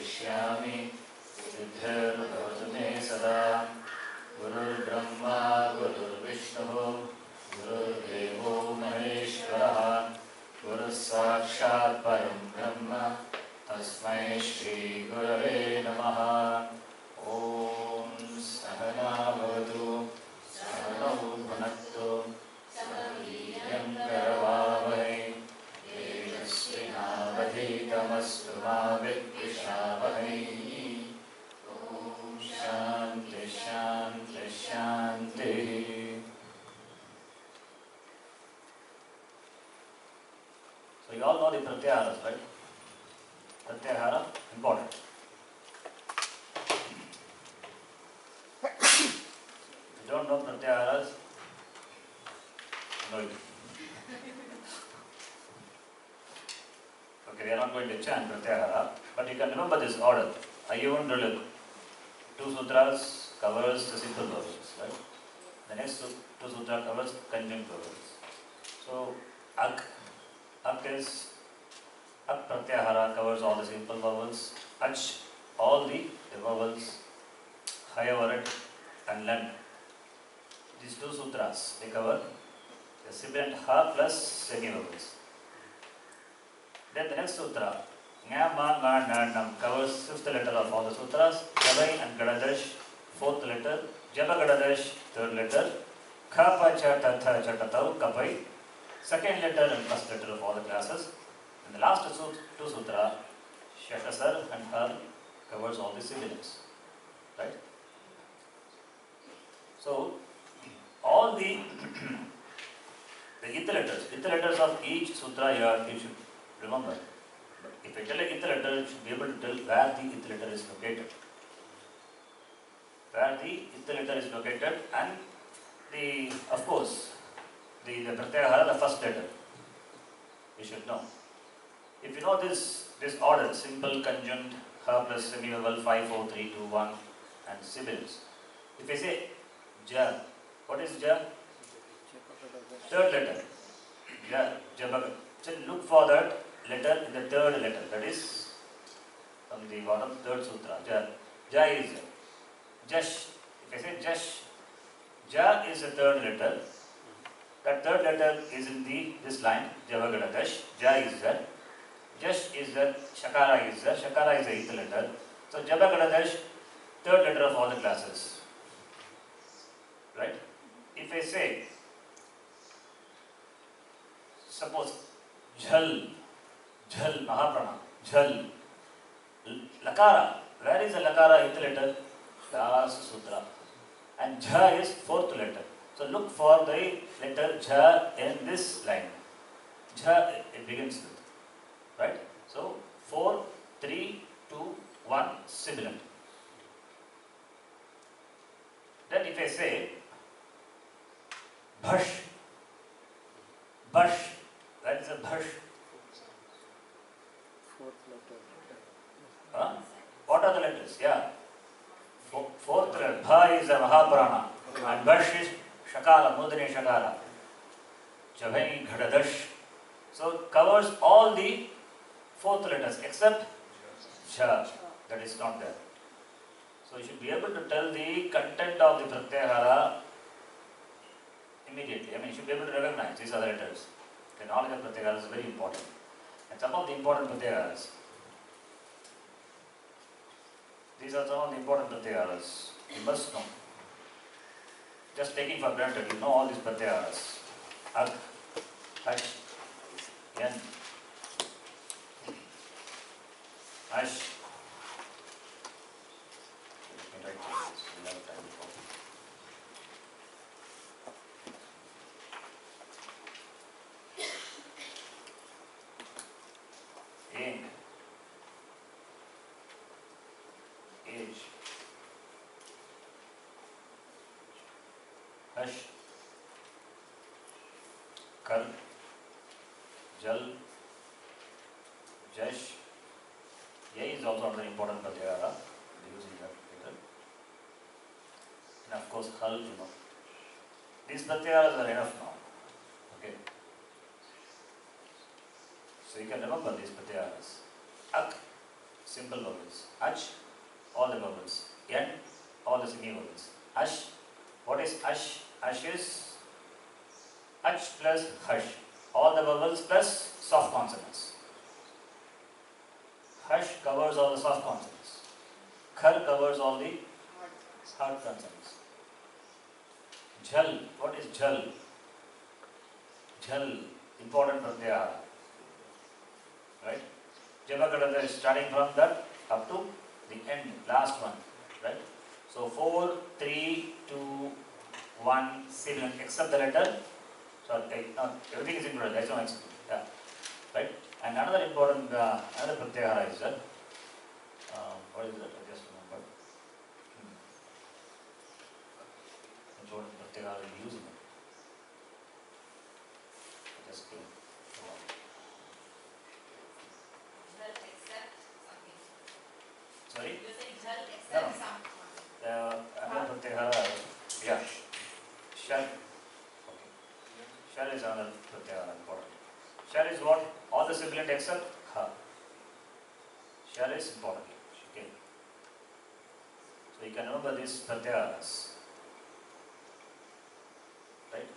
करिष्यामि सिद्धिर्भवतु मे सदा गुरुर्ब्रह्मा गुरुर्विष्णुः गुरुर्देवो महेश्वरः गुरुः साक्षात् परं ब्रह्म तस्मै श्री गुरवे नमः। ॐ सहना भवतु सहनौ भुनक्तु सह वीर्यं करवावहै तेजस्विनावधीतमस्तु मा विद्विषावहै। ॐ शान्ति शान्ति शान्तिः। So you all know the pratyaharas, right? Pratyahara, important. If you don't know pratyaharas, know it. Okay, we are not going to chant pratyahara, but you can remember this order. Ayun Driluk. 2 sutras covers the simple vowels, right? The next 2 sutra covers conjunct vowels. So, Ak is Ak Pratyahara covers all the simple vowels. Ach, all the vowels. Hayavarat and Len. These 2 sutras, they cover the sibilant Ha plus semi-vowels. Then the next sutra, Nga, Ma, Nga, Na, Nam covers 5th letter of all the sutras. Jabai and Gadadash, 4th letter. Jaba Gadadash, 3rd letter. Kha, Pa, Cha, Ta, Tha, Cha, Ta, Tau, Kapai, 2nd letter and 1st letter of all the classes. And the last 2 sutra, Shashasar and Har covers all the sibilants. Right? So, all the ith letters of each sutra you should remember. If I tell a ith letter, you should be able to tell where the ith letter is located. Where the ith letter is located, and of course, the pratyahara, the first letter, you should know. If you know this order, simple, conjunct, ha plus semi-vowel, 5, 4, 3, 2, 1, and sibilants. If I say ja, what is ja? 3rd letter. Ja, jabag. So look for that letter in the 3rd letter. That is from the bottom 3rd sutra. Ja. Ja is Jash. If I say Jash, Ja is the 3rd letter. That 3rd letter is in this line. Javagadadash. Ja is that. Jash is that. Shakara is that. Shakara is the 8th letter. So Javagadadash, 3rd letter of all the classes. Right? If I say, suppose Jhal, Mahaprana, Jhal, Lakara. Where is the Lakara 8th letter? Last sutra. And Jha is 4th letter. So look for the letter Jha in this line. Jha it begins with. Right? So 4, 3, 2, 1, sibilant. Then if I say Bhash, that is a Bhash. 4th letter. Huh? What are the letters? Yeah. 4th letter. Bha is a Mahaprana. And Bhash is Shakala, Mudane Shakala. Javai, Ghadadash. So covers all the 4th letters except Jha. That is not there. So you should be able to tell the content of the pratyahara immediately. I mean, you should be able to recognize these other letters. The knowledge of pratyahara is very important. And some of the important pratyaharas. These are some of the important pratyaharas. You must know. Just taking for granted, you know all these pratyaharas. Ag, H, Yan, Ash. Let me write this. We have time for Ing, Age, Hush, Kar, Jal, Jash. Ye is also another important pratyahara. Using that later. And of course, Hal, you know. These pratyaharas are enough now. Okay. So you can remember these pratyaharas. Ak, simple vowels. Ach, all the vowels. N, all the semi vowels. Ash, what is ash? Ash is ach plus hush. All the vowels plus soft consonants. Hush covers all the soft consonants. Khar covers all the hard consonants. Jhal, what is jhal? Jhal, important pratyahara. Right? Javagadada is starting from that up to the end, last one. Right? So 4, 3, 2, 1, sibilant, except the letter. So everything is included. That's no yeah. Right? And another important, another pratyahara is that, what is that? I just remember. Important pratyahara we using it. Just kidding. Sorry? You say jhal except some. Another pratyahara, yeah. Shar. Okay. Shar is another pratyahara important. Shar is what? All the sibilant except ha. Shar is important. Okay. So you can remember these pratyaharas. Right?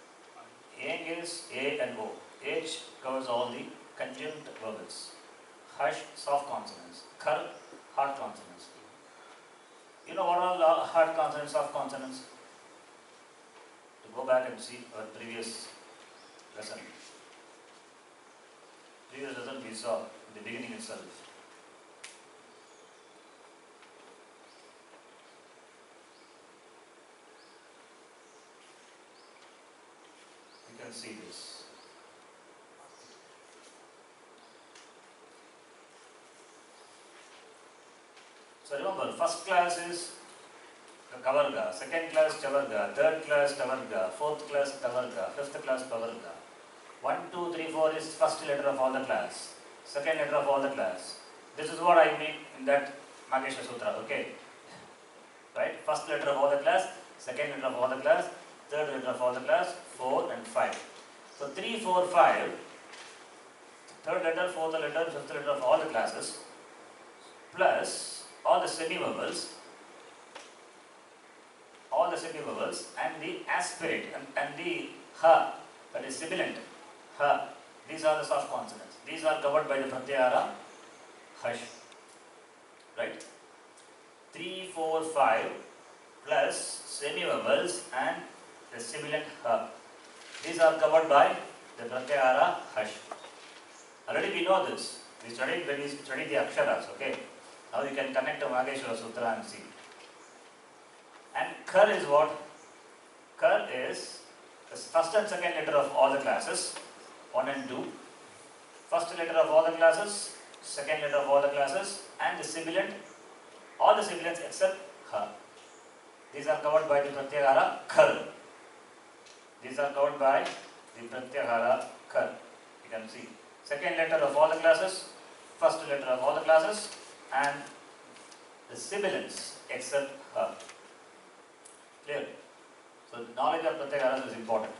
Yang is A and O. H covers all the conjunct vowels. Hush, soft consonants. Khar, hard consonants. You know what are the hard consonants, soft consonants? To go back and see our previous lesson. Previous lesson we saw in the beginning itself. You can see this. So remember, first class is Kavarga, second class Chavarga, third class Tavarga, fourth class Tavarga, fifth class Pavarga. 1, 2, 3, 4 is first letter of all the class, second letter of all the class. This is what I mean in that Magesha Sutra, okay? Right? First letter of all the class, second letter of all the class, third letter of all the class, 4 and 5. So 3, 4, 5, third letter, fourth letter, fifth letter of all the classes, plus all the semi-vowels, and the aspirate and the ha, that is sibilant, ha. These are the soft consonants. These are covered by the pratyahara hush. Right? 3, 4, 5 plus semi-vowels and the sibilant ha. These are covered by the pratyahara hush. Already we know this. We studied when we studied the aksharas, okay? Now you can connect to Mageshwara Sutra and see. And Khar is what? Khar is the first and second letter of all the classes, 1 and 2. First letter of all the classes, second letter of all the classes, and the sibilant, all the sibilants except Ha. These are covered by the pratyahara Khar. These are covered by the pratyahara Khar. You can see. Second letter of all the classes, first letter of all the classes, and the sibilants except Ha. Clear? So knowledge of pratyaharas is important.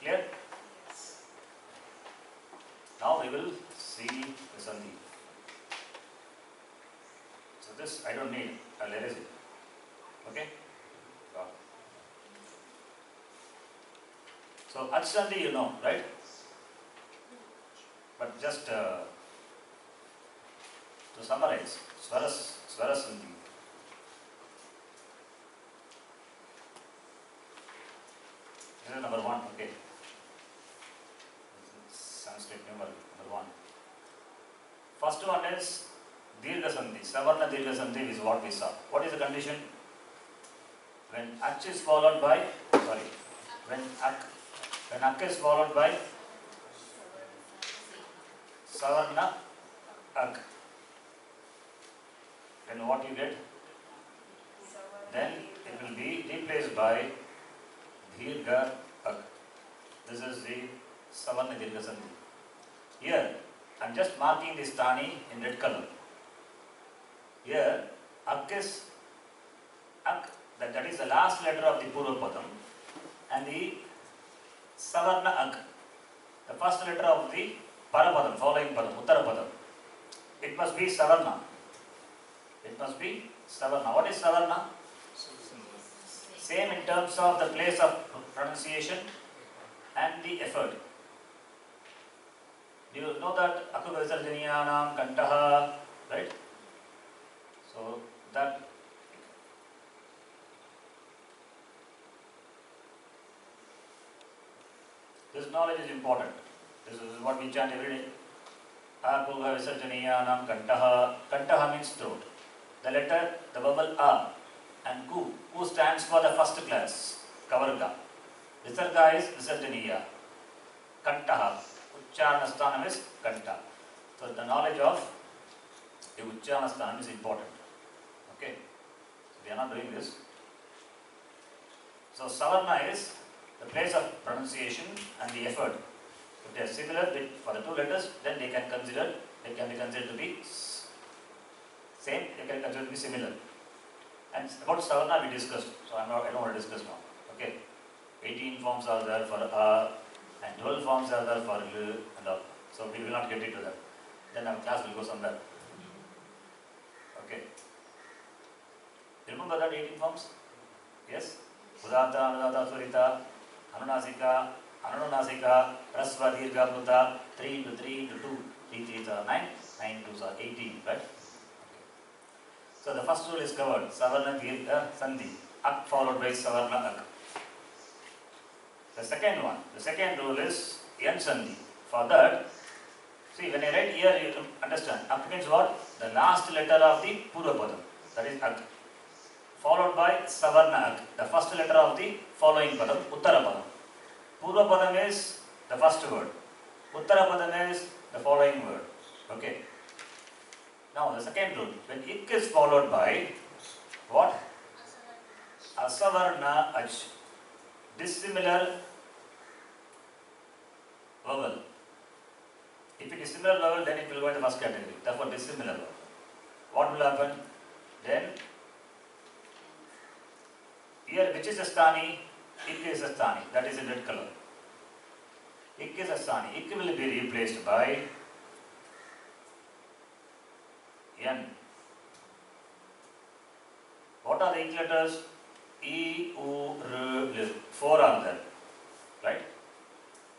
Clear? Now we will see the sandhi. So this I don't need, I'll erase it. Okay? So ach sandhi you know, right? But just to summarize, swara sandhi. This is number 1, okay. Sanskrit number 1. First one is Dirgha Sandhi. Savarna Dirgha Sandhi is what we saw. What is the condition? When Ach is followed by, when Ak is followed by Savarna Ak, then what you get? Then it will be replaced by Dirgha Ak. This is the Savarna Dirgha Sandhi. Here, I am just marking this Tani in red color. Here, Ak is Ak, that is the last letter of the Purva Padam, and the Savarna Ak, the first letter of the Parapadam, following Padam, Uttara Padam. It must be Savarna. It must be Savarna. What is Savarna? Same in terms of the place of pronunciation and the effort. Do you know that Akuga Visarjaniyanam Kantaha, right? So that this knowledge is important. This is what we chant every day. Akuga Visarjaniyanam Kantaha. Kantaha means throat. The letter, the vowel A and Ku. Ku stands for the first class, Kavarga. Visarga is Visarjaniya. Kantaha. Uchcharana sthanam is Kanta. So the knowledge of the Uchcharana sthanam is important. Okay. So we are not doing this. So Savarna is the place of pronunciation and the effort. If they are similar for the two letters, then they can be considered to be same, they can consider to be similar. And about Savarna we discussed, so I don't want to discuss now. Okay. 18 forms are there for A and 12 forms are there for L and all. So we will not get into that. Then our class will go somewhere. Okay. Remember that 18 forms? Yes? Udata, Anudata, Surita, Anunasika, Anunasika, Rasva, Dirgha, Bhuta, 3 into 3 into 2, 3 3s are 9, 9 2s are 18, right? Okay. So the first rule is covered, Savarna, Dirgha, Sandhi, Ak followed by Savarna, Ak. The second rule is Yan Sandhi. For that, see when I write here, you understand, Ak means what? The last letter of the Purva Padam, that is Ak. Followed by Savarna Ak, the first letter of the following Padam, Uttara Padam. Purva Padam is the first word. Uttara Padam is the following word. Okay. Now the second rule, when Ik is followed by what? Asavarna Ach, dissimilar vowel. If it is similar vowel, then it will go in the first category. Therefore, dissimilar vowel. What will happen? Then here, which is a sthani? Ik is a sthani. That is in red color. Ik is a sthani. Ik will be replaced by N. What are the Ik letters? E, U, R, L. 4 are there. Right?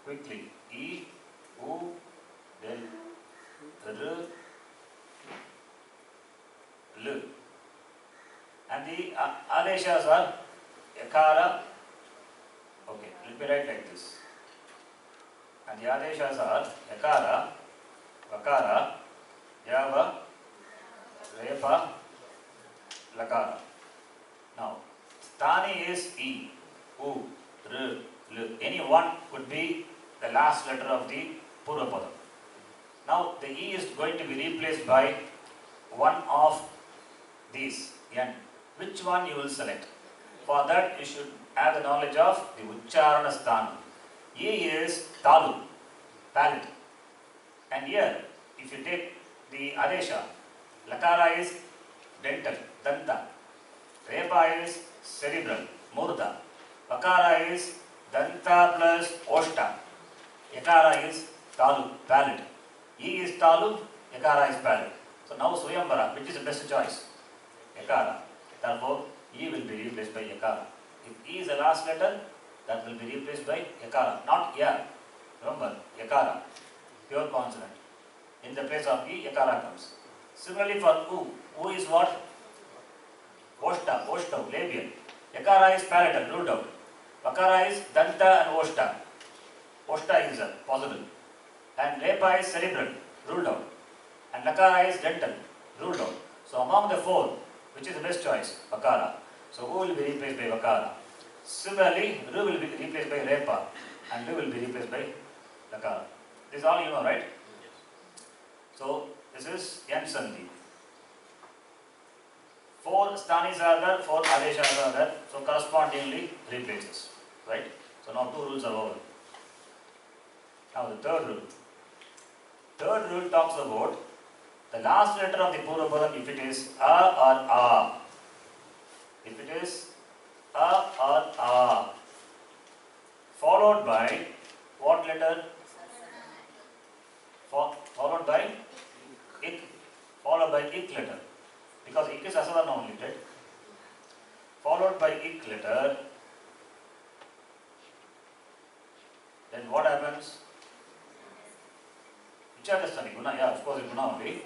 Quickly. E, U, then R, L. And the Adeshas are Yakara. Okay, let me write like this. And the Adeshas are Yakara, Vakara, Yava, Repa, Lakara. Now, Sthani is E, U, R, L. Any one could be the last letter of the Purva Padam. Now, the E is going to be replaced by one of these, N. Which one you will select? For that, you should have the knowledge of the Uchcharana Sthanam. E is Talu, palate. And here, if you take the Adesha, Lakara is dental, Danta. Repa is cerebral, Murda. Vakara is Danta plus Oshta. Yakara is Talu, palate. E is Talu, Yakara is palate. So now Suyambara, which is the best choice? Yakara. Therefore, E will be replaced by Yakara. If E is the last letter, that will be replaced by Yakara, not Ya. Remember, Yakara, pure consonant. In the place of E, Yakara comes. Similarly for U, U is what? Oshta, Oshta, labial. Yakara is palatal, ruled out. Vakara is Danta and Oshta. Oshta is possible. And Lepa is cerebral, ruled out. And Lakara is dental, ruled out. So among the four, which is the best choice? Vakara. So U will be replaced by Vakara. Similarly, Ru will be replaced by Repa and Lu will be replaced by Lakara. This is all you know, right? So this is Yan Sandhi. 4 sthanis are there, 4 adeshas are there. So correspondingly replaces. Right? So now 2 rules are over. Now the third rule. Third rule talks about the last letter of the Purva Padam, if it is A or A. If it is A or A, followed by what letter? Followed by Ik. Followed by Ik letter. because ik is Asadharma only, right? Followed by ik letter, then what happens? Which are the stani? Guna, yeah, of course, Guna only.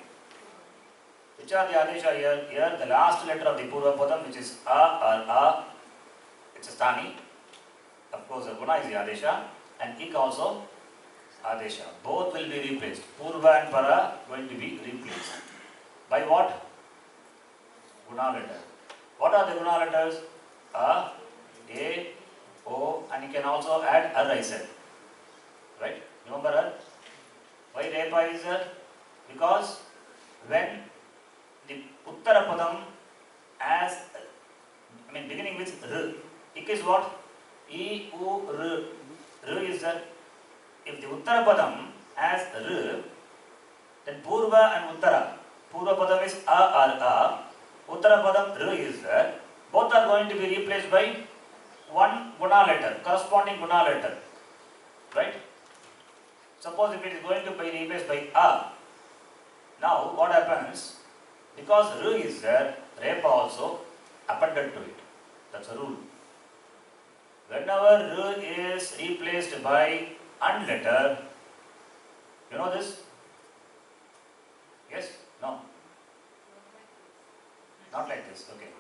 Which are the adesha here? Here, the last letter of the Purva Padam, which is A or A, it's a stani. Of course, the Guna is the adesha, and ik also adesha. Both will be replaced. Purva and Para going to be replaced. By what? Guna letter. What are the Guna letters? A, O, and you can also add Ar, I said. Right? Remember Ar? Why Repa is there? Because when the Uttara Padam beginning with R, ik is what? E, U, R. R is there. If the Uttara Padam has R, then Purva and Uttara. Purva Padam is A or A. Uttara Padam R is there. Both are going to be replaced by one Guna letter, corresponding Guna letter. Right? Suppose if it is going to be replaced by A. Now what happens? Because R is there, Repa also appended to it. That's a rule. Whenever R is replaced by An letter, you know this? Yes? No? Not like this, okay.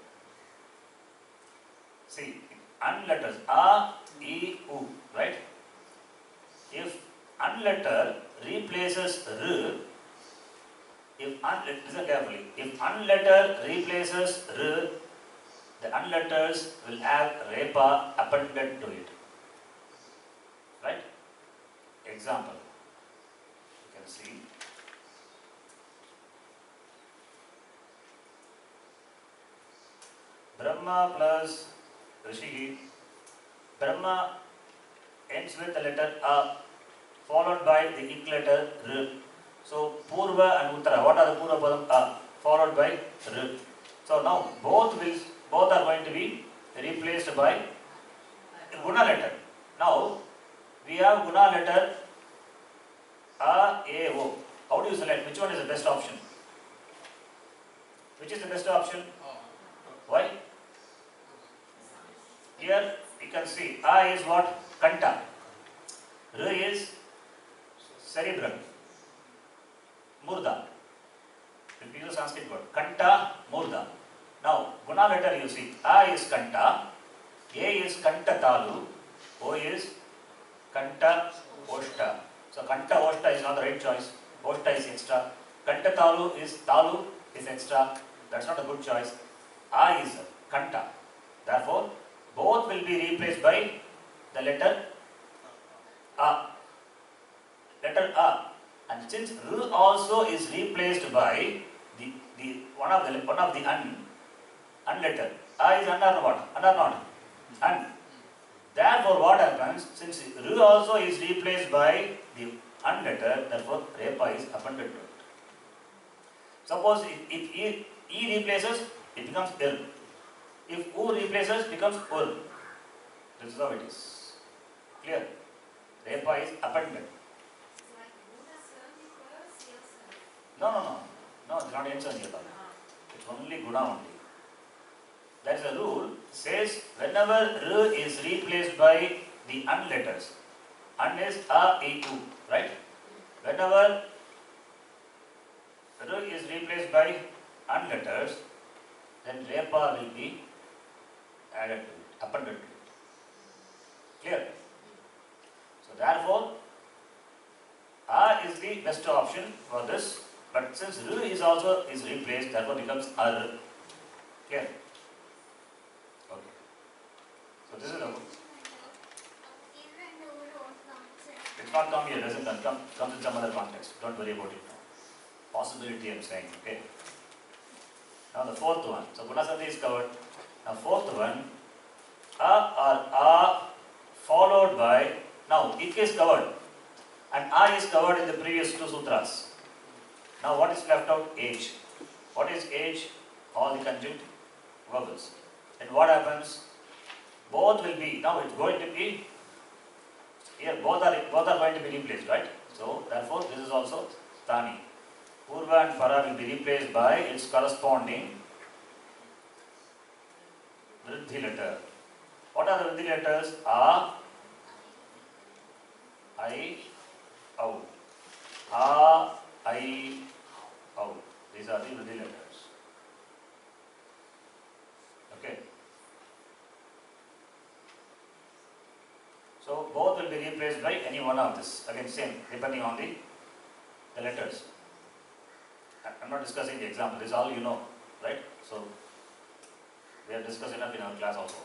See, An letters, A, E, U, right? If An letter replaces R, listen carefully, if An letter replaces R, the An letters will have Repa appended to it. Right? Example, you can see. Brahma plus Rishi. Brahma ends with the letter A, followed by the ik letter R. So Purva and Uttara, what are the Purva Padam? A, followed by R. So now both are going to be replaced by Guna letter. Now we have Guna letter A, O. How do you select? Which one is the best option? Which is the best option? Why? Here you can see A is what? Kanta. R is cerebral. Murda. We use a Sanskrit word. Kanta, Murda. Now, Guna letter you see. A is Kanta. A is Kanta Talu. O is Kanta Oshta. So, Kanta Oshta is not the right choice. Oshta is extra. Kanta Talu is extra. That's not a good choice. A is Kanta. Therefore, both will be replaced by the letter A. Letter A. And since R also is replaced by the one of the An letter. A is An or what? An or not? An. Therefore, what happens? Since R also is replaced by the An letter, therefore Repa is appended to it. Suppose if E replaces, it becomes Ir. If U replaces, it becomes Ur. This is how it is. Clear? Repa is appended. No, it's not answer here. It's only Guna only. There is a rule, says whenever R is replaced by the An letters, An is A, E, U, right? Whenever R is replaced by An letters, then Repa will be added to it, appended to it. Clear? So therefore, A is the best option for this. But since R is also replaced, therefore becomes R. Clear? Okay. So this is a it's not come here, doesn't come. Comes in some other context. Don't worry about it now. Possibility I'm saying, okay. Now the fourth one. So Guna Sandhi is covered. Now fourth one, A or A followed by, now Ik is covered and A is covered in the previous two sutras. Now what is left out? Age. What is age? All the conjunct vowels. And what happens? Both will be, now it's going to be, here both are going to be replaced, right? So therefore this is also Stani. Purva and Para will be replaced by its corresponding Vriddhi letter. What are the Vriddhi letters? A, I, O. A, I, O. These are the Vriddhi letters. Okay. So both will be replaced by any one of this. Again, same, depending on the letters. I'm not discussing the example. This is all you know, right? So we have discussed enough in our class also.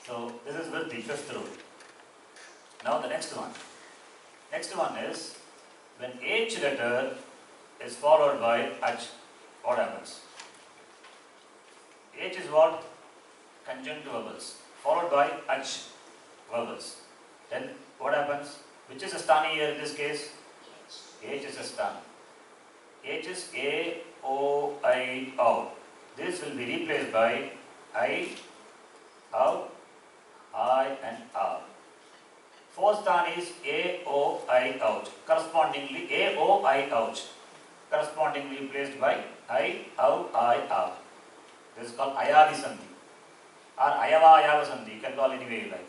So this is with the fifth rule. Now the next one. Next one is when H letter is followed by H, what happens? H is what? Conjunct vowels. Followed by H vowels. Then what happens? Which is a stani here in this case? H is a stani. H is A, O, I, O. This will be replaced by I, O, I and R. Fourth stani is A, O, I, ouch. Correspondingly, A, O, I, ouch. Correspondingly replaced by I, O, I, R. This is called Ayadi Sandhi or Ayava Ayava Sandhi. You can call any way you like.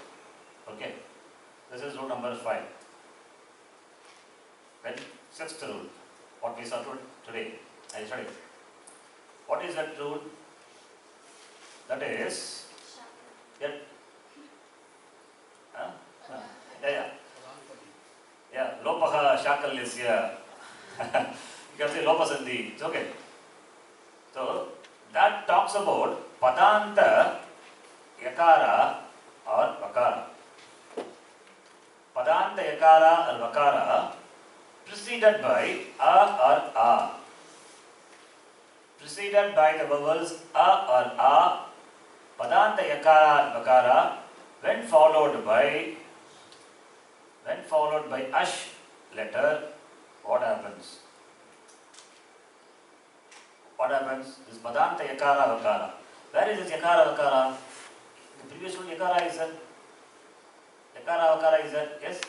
Okay. This is rule number 5. Then sixth rule. What we saw today. I studied. What is that rule? That is. Yeah. Huh? Yeah. Lopaha Shakalyasya. You can say Lopa Sandhi. It's okay. So that talks about Padanta Yakara or Vakara. Padanta Yakara or Vakara preceded by A or A. Preceded by the vowels A or A. Padanta Yakara or Vakara when followed by Ash letter, what happens? What happens? This Padanta Yakara Vakara. Where is this Yakara Vakara? The previous one Yakara is there. Yakara Vakara is there. Yes?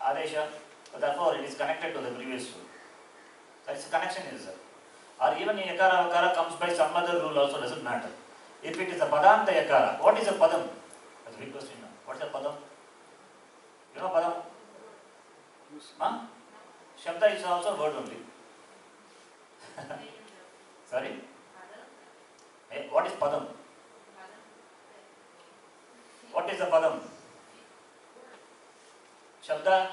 Adesha. So therefore it is connected to the previous one. So its connection is there. Or even in Yakara Vakara comes by some other rule also, doesn't matter. If it is a Padanta Yakara, what is a Padam? That's a big question now. What is a Padam? You know Padam? Huh? Shabda is also a word only. Sorry? What is Padam? What is the Padam? Shabda?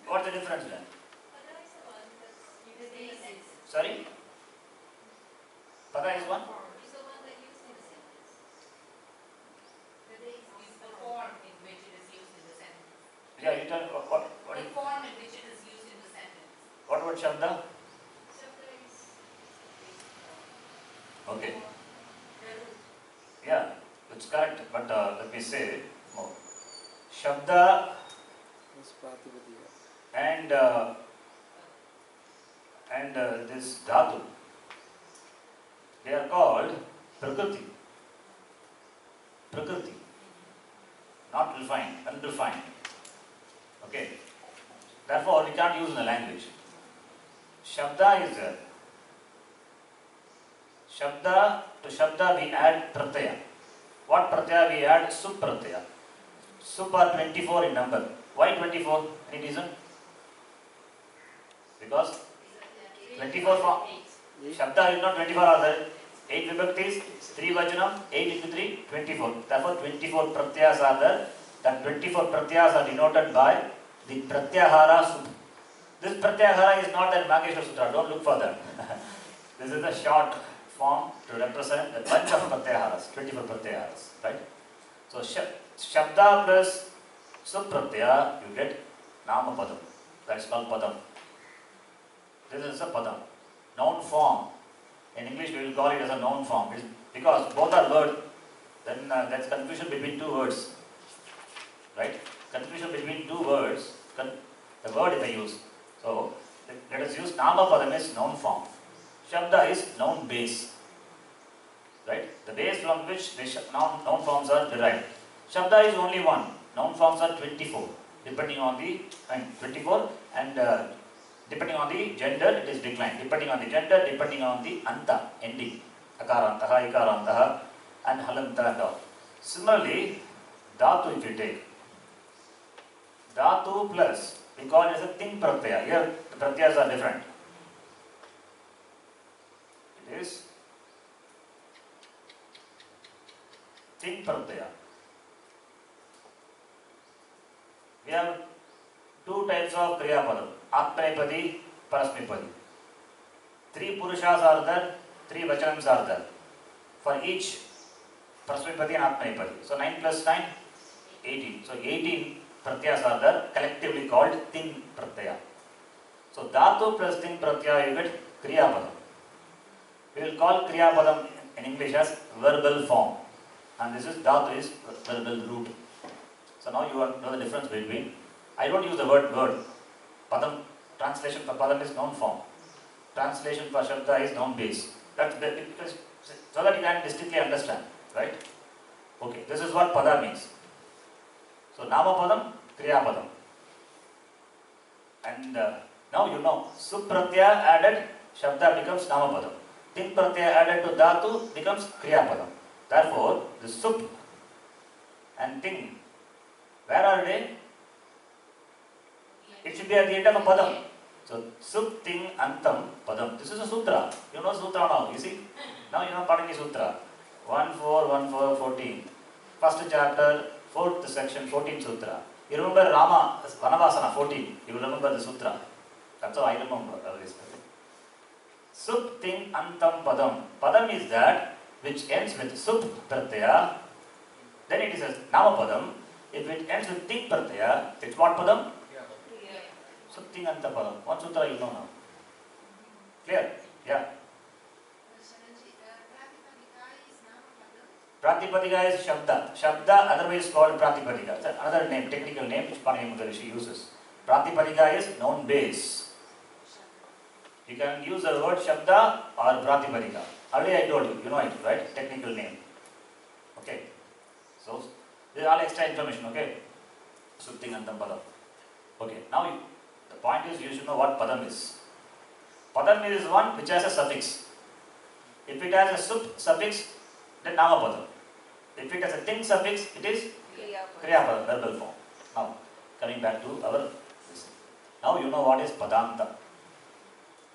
What's the difference then? Sorry? Pada is one? Yeah, you tell what The form in which it is used in the sentence. What about Shabda? Okay. Yeah, that's correct. But let me say more. Shabda and this dhatu, they are called prakriti. Prakriti, not refined, unrefined. Okay. Therefore, we can't use in the language. Shabda is there. Shabda, to Shabda we add pratyaya. What pratyaya we add? Sup pratyaya. Sup are 24 in number. Why 24? Any reason? Because 24 form. Shabda is not 24 are there. 8 vibhaktis, 3 vajanam, 8 into 3, 24. Therefore 24 pratyayas are there. That 24 pratyayas are denoted by the pratyahara sup. This pratyahara is not that Mageshwar Sutra. Don't look for that. This is a short form to represent a bunch of pratyaharas, 24 pratyaharas, right? So Shabda plus Supratyaya, you get Nama Padam. That's called Padam. This is a Padam. Noun form. In English we will call it as a noun form. It's because both are words, then that's confusion between two words. Right? Confusion between two words, the word if I use. So let us use Nama Padam is noun form. Shabda is noun base. Right? The base from which the noun forms are derived. Shabda is only one. Noun forms are 24. Depending on the 24 and depending on the gender it is declined. Depending on the gender, depending on the anta, ending. akarantaha, ikarantaha, and halanta and all. Similarly, dhatu if you take, dhatu plus, we call it as a ting pratyaya. Here the pratyas are different. It is ting pratyaya. We have two types of kriya padam, atmanepadi, parasmipadi. Three purushas are there, three vachanams are there. For each parasmipadi and atmanepadi. So 9 plus 9, 18. So 18 pratyas are there, collectively called ting pratyaya. So dhatu plus ting pratyaya you get kriya padam. We will call kriya padam in English as verbal form. And this is dhatu is verbal root. So now you know the difference between, I don't use the word padam, translation for padam is noun form, translation for shabda is noun base. That's because, so that you can distinctly understand, right? Okay, this is what pada means. So nama padam, kriya padam. And now you know, sup pratyaya added, shabda becomes nama padam. Ting pratyaya added to dhatu becomes kriya padam. Therefore, the sup and ting, where are they? It should be at the end of a padam. So, sup, ting, antam, padam. This is a sutra. You know sutra now, you see? Now you know Panini Sutra. 14, First chapter, 4th section, 14th sutra. You remember Rama, Vanavasana, 14. You will remember the sutra. That's how I remember always. Sup, ting, antam, padam. Padam is that which ends with sup pratyaya. Then it is a nama padam. If it ends with ting pratyaya, it's what padam? Sup, ting, anta, padam. One sutra you know now. Clear? Yeah. Pratipadika is Shabda. Shabda otherwise called Pratipadika. That's another name, technical name which Panini Maharishi uses. Pratipadika is noun base. You can use the word Shabda or Pratipadika. Already I told you, you know it, right? Technical name. Okay. So, this is all extra information, okay? Supting Antam Padam. Okay, now the point is you should know what Padam is. Padam is one which has a suffix. If it has a sup suffix, then Nama Padam. If it has a ting suffix, it is Kriya Padam, verbal form. Now, coming back to our listen. Now you know what is Padanta.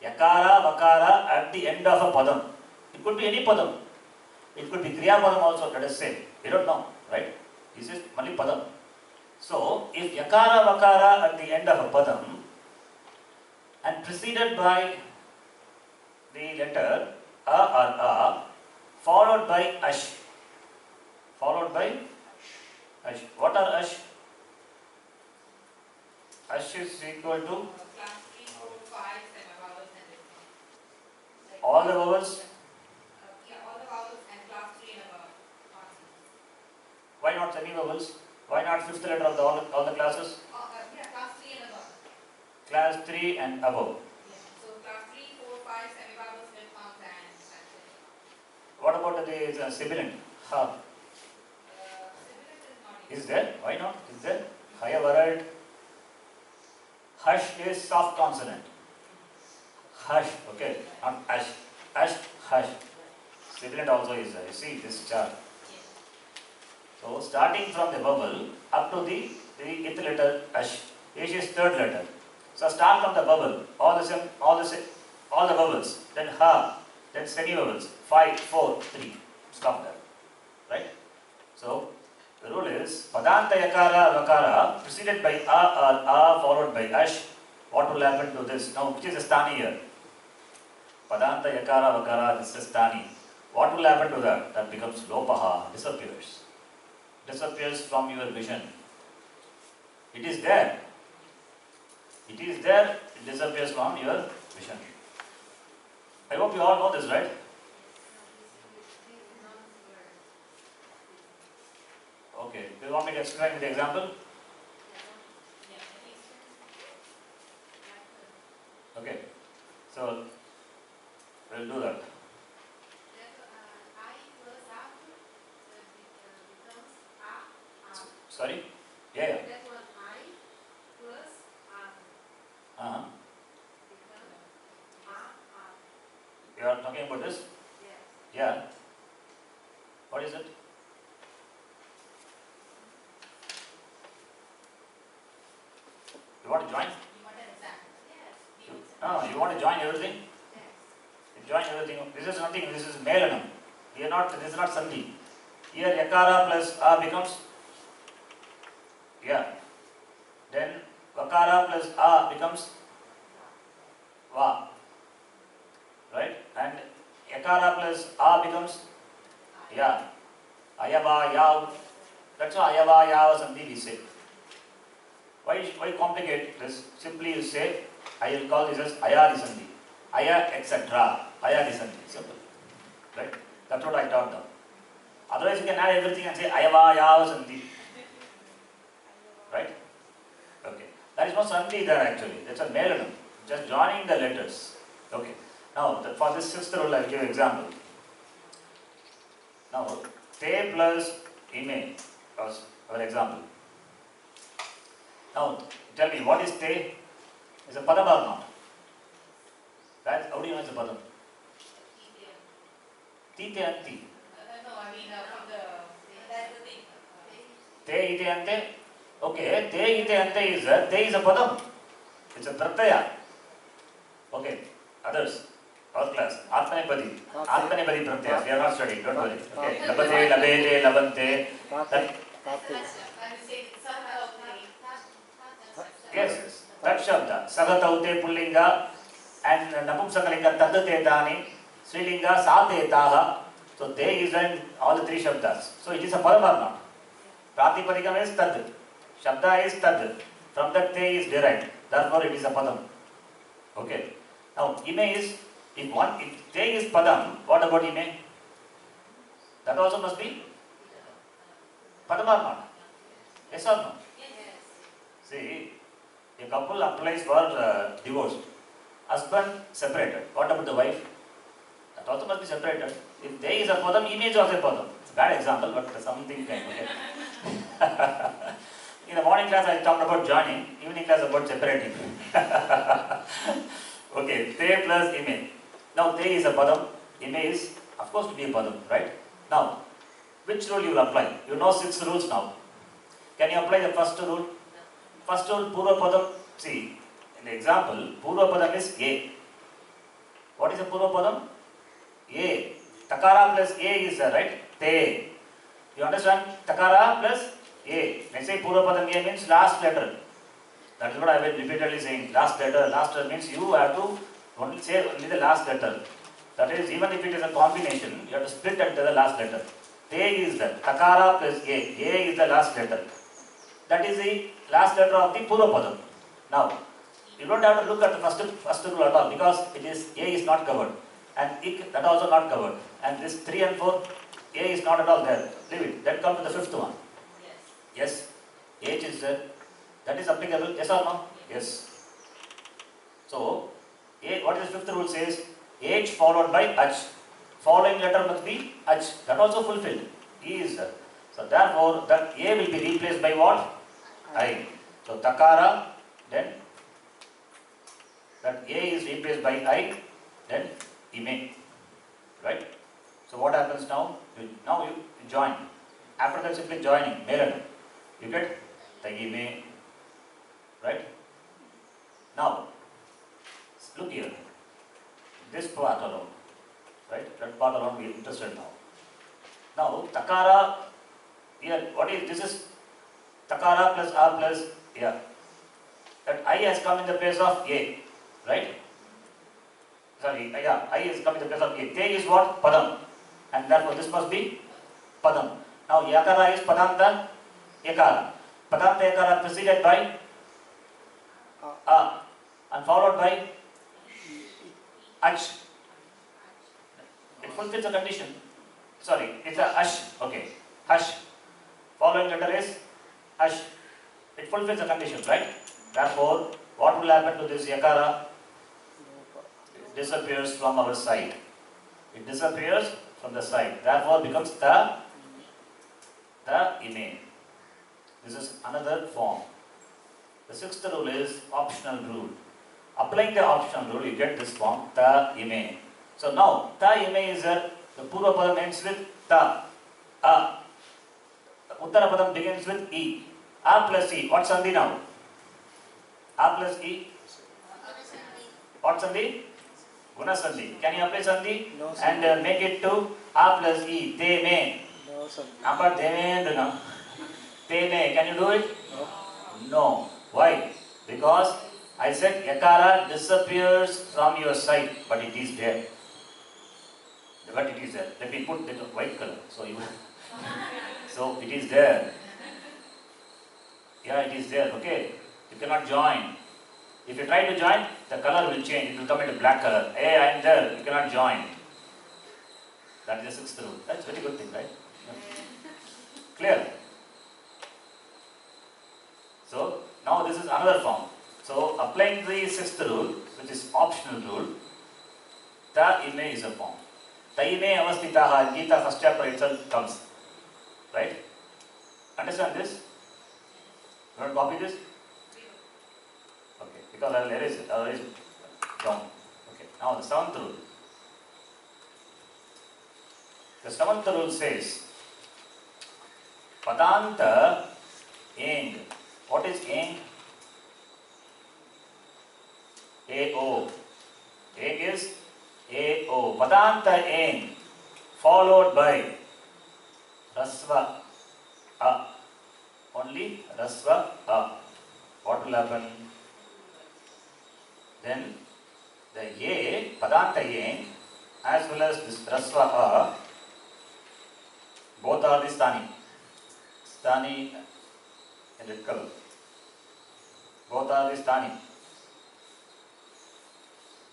Yakara, Vakara at the end of a Padam. It could be any Padam. It could be Kriya Padam also, let us say. We don't know, right? This is only Padam. So, if Yakara, Vakara at the end of a Padam and preceded by the letter A or A, followed by Ash. Followed by Ash. What are Ash? Ash is equal to Class 3, 4, 5, 7 vowels and everything. all the vowels. Yeah, all the vowels and class 3 and above. Why not semi-vowels? Why not fifth letter of all the classes? Yeah, class 3 and above. Class 3 and above. Yeah. So class 3, 4, 5, semi vowels, mid counts and etc. What about the sibilant? Ha. Sibilant is not Is there? Why not? Is there? Higher word. Hush is soft consonant. Hush, okay, not ash. Ash, hush. Sibilant also is there. You see this chart. So starting from the vowel up to the ith letter ash. Ash is third letter. So start from the vowel, all the vowels, then ha, then semi vowels, 5, 4, 3. Stop there. Right? So the rule is Padanta Yakara Vakara preceded by A or A followed by Ash. What will happen to this? Now, which is a Stani here? Padanta Yakara Vakara, this is Stani. What will happen to that? That becomes Lopaha, disappears. Disappears from your vision. It is there. It is there, it disappears from your vision. I hope you all know this, right? Okay, do you want me to explain with the example? Okay, so we'll do that. Sorry? Yeah, yeah. That one I plus R. Uh-huh. Become R. You are talking about this? Yes. Yeah. What is it? You want to join? You want an example? Yes. No, you want to join everything? You join everything. This is nothing, this is Melanam. This is not Sandhi. Here Yakara plus A becomes yeah. Then Vakara plus A becomes Va. Right? And Yakara plus A becomes Ya. Ayava Yav. That's why Ayava Yav Sandhi we say. Why complicate this? Simply you say, I will call this as Ayadi Sandhi. Aya, etc. Ayadi Sandhi. Simple. Right? That's what I taught them. Otherwise you can add everything and say Ayava Yav Sandhi. Right? Okay. There is no Sandhi there actually. That's a Melanam. Just joining the letters. Okay. Now, for this sixth rule, I will give an example. Now, Te plus Ime was our example. Now, tell me, what is Te? Is a padam or not? Guys, how do you know it's a padam? Ti, te, and ti. No, I mean from that's the thing. Te, ite, ante. Okay, te, ite, ante te is a padam. It's a pratyaya. Okay, others. Our class, Atmanepadi. Atmanepadi pratyaya. We are not studying, don't worry. Okay, labate, labete, labante. Yes. Tat Shabda. Sagataute Pullinga and Napumsakalinga Tadate Tani, Srilinga Sate Taha. So they is in all the three Shabdas. So it is a Paramarna. Pratipadikam is Tad. Shabda is Tad. From that Te is derived. Therefore it is a Padam. Okay. Now Ime is, if Te is Padam, what about Ime? That also must be Padam or not? Yes or no? See, a couple applies for divorce. Husband separated. What about the wife? That also must be separated. If there is a padam, image of a padam. It's a bad example, but something kind. Okay. In the morning class, I talked about joining. Evening class about separating. Okay, te plus ime. Now te is a padam. Ime is, of course, to be a padam, right? Now, which rule you will apply? You know 6 rules now. Can you apply the first rule? First rule, Purva Padam. See, in the example, Purva Padam is A. What is a Purva Padam? A. Takara plus A is right? Te. You understand? Takara plus A. When I say Purva Padam A means last letter. That is what I have been repeatedly saying. Last letter means you have to only say only the last letter. That is, even if it is a combination, you have to split at the last letter. Te is the Takara plus A. A is the last letter. That is the last letter of the Purva Padam. Now, you don't have to look at the first rule at all because it is A is not covered and Ik that also not covered and this 3 and 4 A is not at all there. Leave it. Then come to the fifth one. Yes. H is there. That is applicable. Yes or no? Yes. So, what is the fifth rule says? H followed by H. Following letter must be H. That also fulfilled. E is there. So therefore, that A will be replaced by what? I. So Takara, then that A is replaced by I, then Ime. Right? So what happens now? Now you join. After that simply joining, Melan. You get Tagime. Right? Now, look here. This part alone. Right? That part alone we are interested now. Now, Takara, here, what is this? Is Takara plus R plus, yeah. That I has come in the place of A, right? Sorry, yeah, I has come in the place of A. Te is what? Padam. And therefore this must be Padam. Now, Yakara is Padanta Yakara. Padanta Yakara preceded by A and followed by H. It fulfills the condition. Sorry, it's a Ash. Okay, Ash. Following letter is Ash. It fulfills the condition, right? Therefore, what will happen to this Yakara? It disappears from our side. It disappears from the side. Therefore, becomes the Ime. This is another form. The sixth rule is optional rule. Applying the optional rule, you get this form, ta ime. So now, ta ime is The Purva Padam ends with Ta, A. The Uttara Padam begins with E. A plus E. What Sandhi now? A plus E. What Sandhi? Guna Sandhi. Can you apply Sandhi? No, And make it to A plus E. Te me. No, Sandhi. Number Te me. No. Te me. Can you do it? No. No. Why? Because I said Yakara disappears from your sight, but it is there. But it is there. Let me put the white color. So it is there. Yeah, it is there. Okay. You cannot join. If you try to join, the color will change. It will come into black color. Hey, I am there. You cannot join. That is the sixth rule. That's a very good thing, right? Yeah. Clear? So now this is another form. So applying the sixth rule, which is optional rule, ta ime is a form. Ta ime avastitaha, Gita first chapter itself comes. Right? Understand this? You want to copy this? Okay, because I will erase it, otherwise don't. Okay, now the seventh rule. The seventh rule says, Padanta eng. What is eng? A-O. Eng is A-O. Padanta eng followed by Rasva A. Only Rasva A. What will happen? Then the A, Padanta eng, as well as this Rasva A, both are the Sthani. Sthani in red color. Both are the Sthani.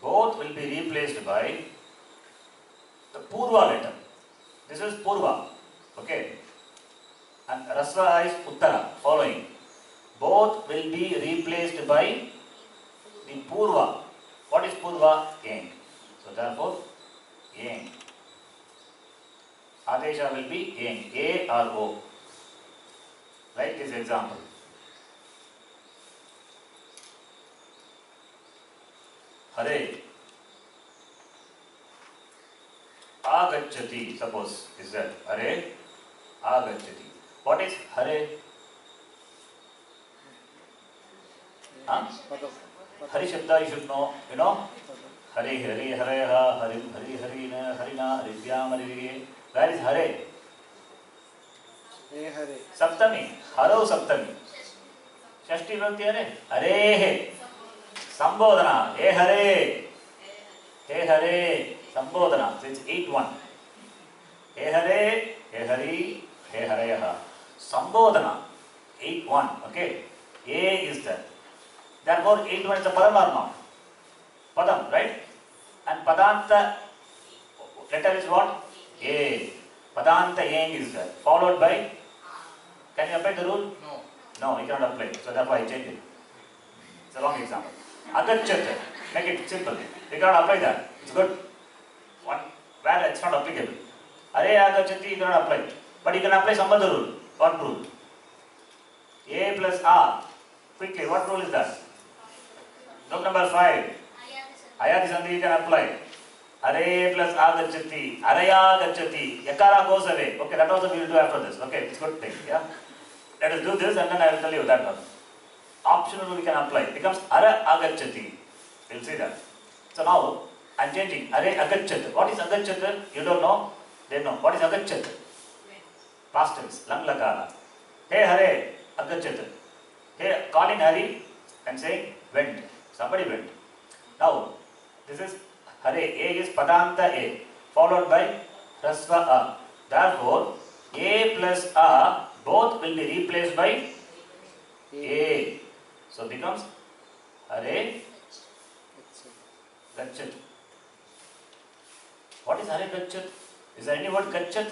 Both will be replaced by the Purva letter. This is Purva. Okay. And Rasva is Uttara, following. Both will be replaced by the Purva. What is Purva? Eng. So therefore, Eng. Adesha will be Eng. A or O. Like this example. Hare Agacchati, suppose is that Hare Agacchati. What is Hare? Huh? Hari Shabda you should know, you know? Hari Hari Hareha, Harim Hari Harina, Harina, Harivyam Hariviye. Where is Hare? Hey, Hare. Saptami. Haro Saptami. Shashti Bhakti Hare. Hare. Sambodhana. Hey Hare. Hey Hare. Sambodhana. So it's 8-1. Hey Hare. Hey Hari. Hey Hareha. Sambodhana. 8-1. Okay. A is there. Therefore 8-1 is the Padam or not? Padam, right? And Padanta letter is what? A. Padanta Eng is there. Followed by? Can you apply the rule? No. No, you cannot apply. So therefore I change it. It's a wrong example. Agacchata. Make it simple. You cannot apply that. It's good. Where it's not applicable. Are Agacchati you cannot apply. But you can apply some other rule. What rule? A plus R. Quickly, what rule is that? Rule number 5. Ayati Sandhi you can apply. Are plus Agacchati. Araya Gacchati. Yakara goes away. Okay, that also we will do after this. Okay, it's good thing. Yeah. Let us do this and then I will tell you that one. Optional rule we can apply. It becomes Ara Agacchati. You will see that. So now I am changing. Are Agacchata. What is Agacchata? You don't know? They know. What is Agacchata? Past tense. Lang Lakara. Hey Hare Agacchata. Hey, calling Hari and saying went. Somebody went. Now this is Hare. A is Padanta A. Followed by Rasva A. Therefore A plus A both will be replaced by A. So becomes Hare Gachat. What is Hare Gachat? Is there any word Gachat?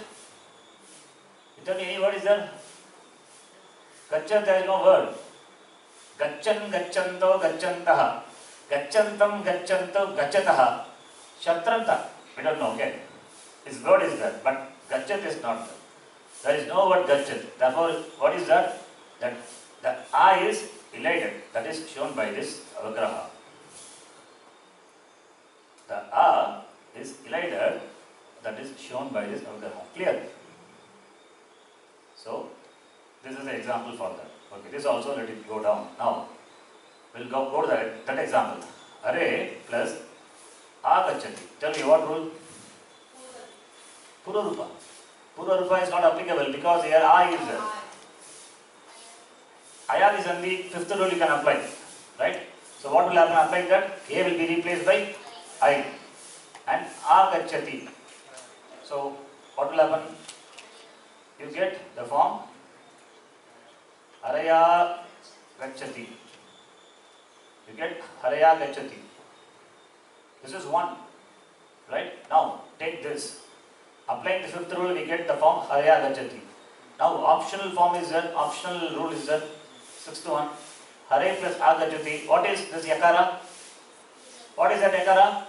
You tell me any word is there? Gachat, there is no word. Gacchan Gacchanto Gacchantaha. Gacchantam Gacchanto Gaccataha. Shatranta. We don't know, okay? This word is there, but Gacchat is not there. There is no word Gacchat. Therefore, what is that? That the A is elated. That is shown by this avagraha. The A is elated that is shown by this Avgraha. Clear? So, this is the example for that. Okay, this also let it go down. Now, we'll go to that example. Array plus agachati. Tell me what rule? Purarupa. Purarupa is not applicable because here I is there. Aya is only fifth rule you can apply. Right? So what will happen? Applying that, A will be replaced by I. And agachati. So what will happen? You get the form Araya gachati. You get Haraya gachati. This is one. Right? Now take this. Applying the fifth rule, we get the form Haraya gachati. Now optional form is there, optional rule is there. Sixth one. Hare plus agachati. What is this yakara? What is that yakara?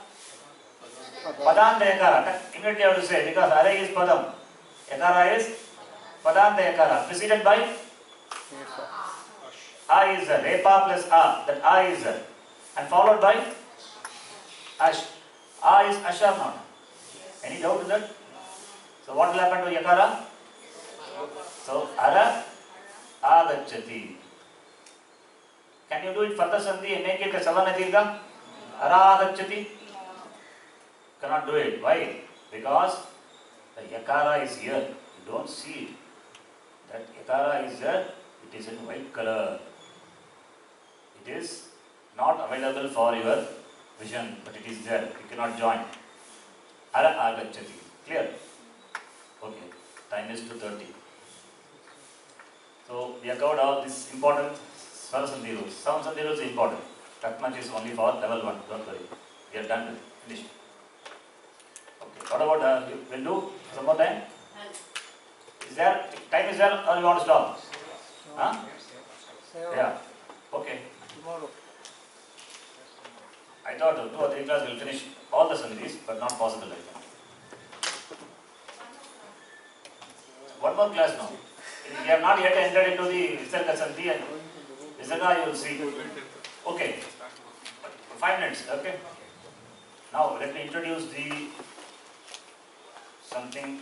Padanta yakara. Immediately I have to say because Hare is padam. Yakara is padanta yakara. Preceded by A is there. Repa plus A. That A is there. And followed by Ash. A is Ash or not? Any doubt in that? So what will happen to yakara? So Ara agachati. Can you do it further sandhi and make it a savana dirgha? Ara agachati? Cannot do it. Why? Because the yakara is here. You don't see it. That yakara is there. It is in white color. It is not available for your vision, but it is there. You cannot join. Ara agachati. Clear? Okay. Time is 2:30. So we have covered all this important Samskrtam rules. Samskrtam rules is important. That much is only for level 1. Don't worry. We are done with it. Finished. Okay. What about you will do some more time? Is there time is there or you want to stop? Huh? Yeah. Okay. Tomorrow. I thought 2 or 3 classes will finish all the sandhis, but not possible like that. One more class now. We have not yet entered into the Visarga Sandhi and Visarga you will see. Okay. 5 minutes, okay. Now let me introduce the something.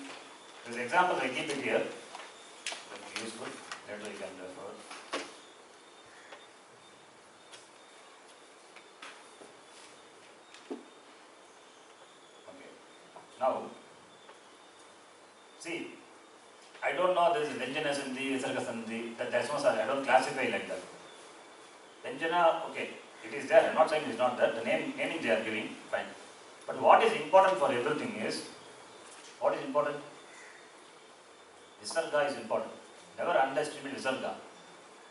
This example I keep it here. That will be useful. Later you can refer. Okay. Now see. I don't know this is Vyanjana Sandhi, Visarga Sandhi, that's not, I don't classify like that. Vyanjana, okay, it is there, I'm not saying it is not there, the naming they are giving, fine. But what is important for everything is, what is important? Visarga is important. Never underestimate Visarga.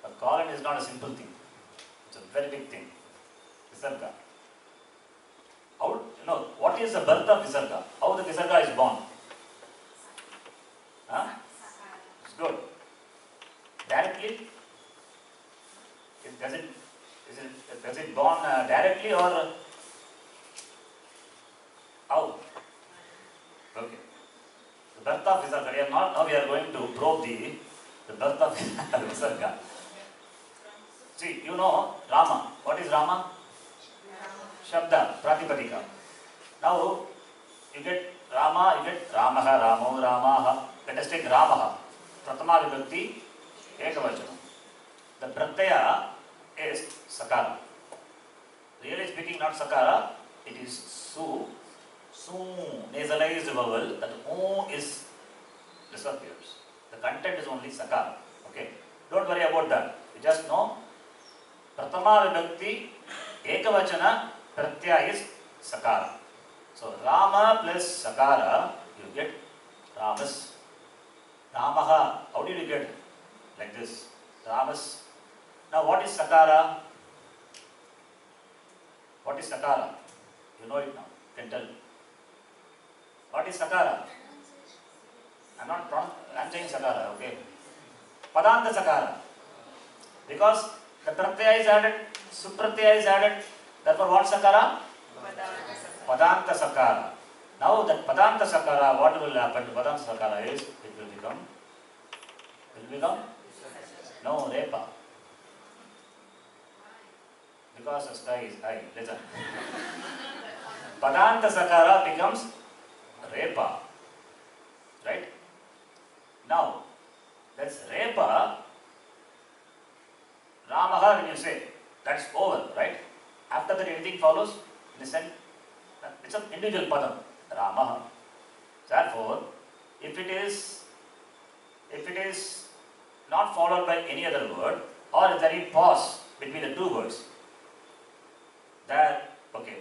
A colon is not a simple thing, it's a very big thing. Visarga. How, what is the birth of Visarga? How the Visarga is born? Huh? Good. Directly? Does it born directly or how? Okay. The birth of Visarga. Now we are going to probe the birth of Visarga. See, you know Rama. What is Rama? Shabda, Pratipadika. Now you get Rama, you get Ramaha, Ramo, Ramaha. Let us take Ramaha. Pratama vibhakti, ekavachanam. The pratyaya is sakara. Really speaking, not sakara, it is su, nasalized vowel, that o is disappears. The content is only sakara. Okay? Don't worry about that. You just know pratama vibhakti, ekavachana, pratyaya is sakara. So Rama plus sakara, you get Ramas. Ramaha, how did you get like this? Ramas. Now what is Sakara? What is Sakara? You know it now. You can tell. What is Sakara? I'm saying Sakara, okay. Padanta Sakara. Because the Pratyaya is added, Supratyaya is added. Therefore what Sakara? Padanta Sakara. Now that Padanta Sakara, what will happen to Padanta Sakara is, it will become no, Repa. Because the sky is high. Listen. Padanta Sakara becomes Repa. Now, that's Repa, Ramaha when you say, that's over, right? After that anything follows, listen, it's an individual padam, Ramaha. Therefore, if it is not followed by any other word, or if there is pause between the two words, that, okay,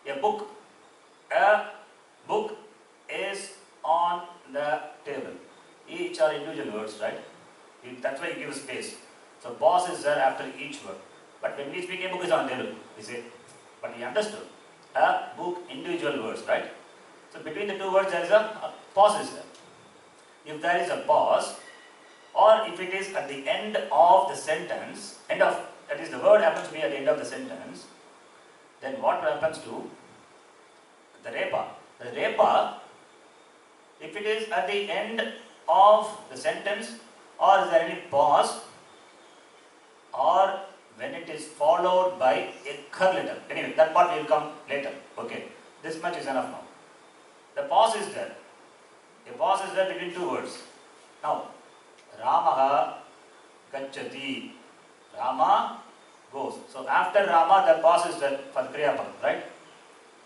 a book is on the table. Each are individual words, right? That's why you give a space. So pause is there after each word. But when we speak a book is on the table, we say, but we understood. A book, individual words, right? So between the two words there is a pause is there. If there is a pause, or if it is at the end of the sentence, that is the word happens to be at the end of the sentence, then what happens to the Repa? The Repa, if it is at the end of the sentence, or is there any pause, or when it is followed by a kar letter. Anyway, that part will come later. Okay, this much is enough now. The pause is there. A pause is there between two words. Now, Ramaha gacchati. Rama goes. So after Rama, the pause is there for the Kriya Padam, right?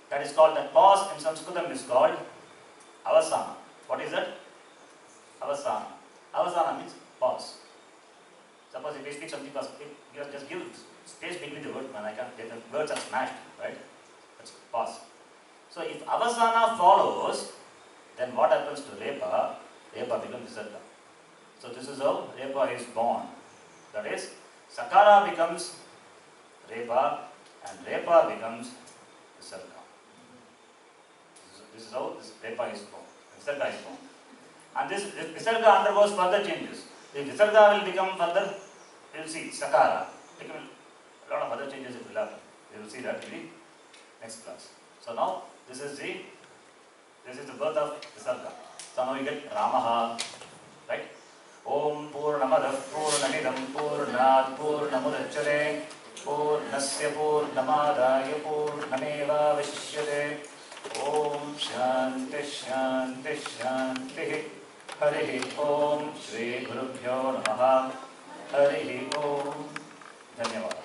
That is called, that pause in Samskritam is called avasana. What is that? Avasana. Avasana means pause. Suppose if we speak something, just give space between the words, man, the words are smashed, right? That's pause. So if avasana follows, then what happens to Repa? Repa becomes Visarga. So this is how Repa is born. That is, Sakara becomes Repa and Repa becomes Visarga. This is how this Repa is born. Visarga is born. And this Visarga undergoes further changes. The Visarga will become further, we will see, Sakara. A lot of other changes it will happen. We will see that in the next class. So now, this is the birth of Visarga. So now we get Ramaha, right? Om Purnamadah Purnamidam Purnat Purnamudachyate Purnasya Purnamadaya Purnameva Vishyate Om Shanti Shanti Shanti Harihi Om Shri Gurubhyo Namaha Harihi Om. Dhanyavad.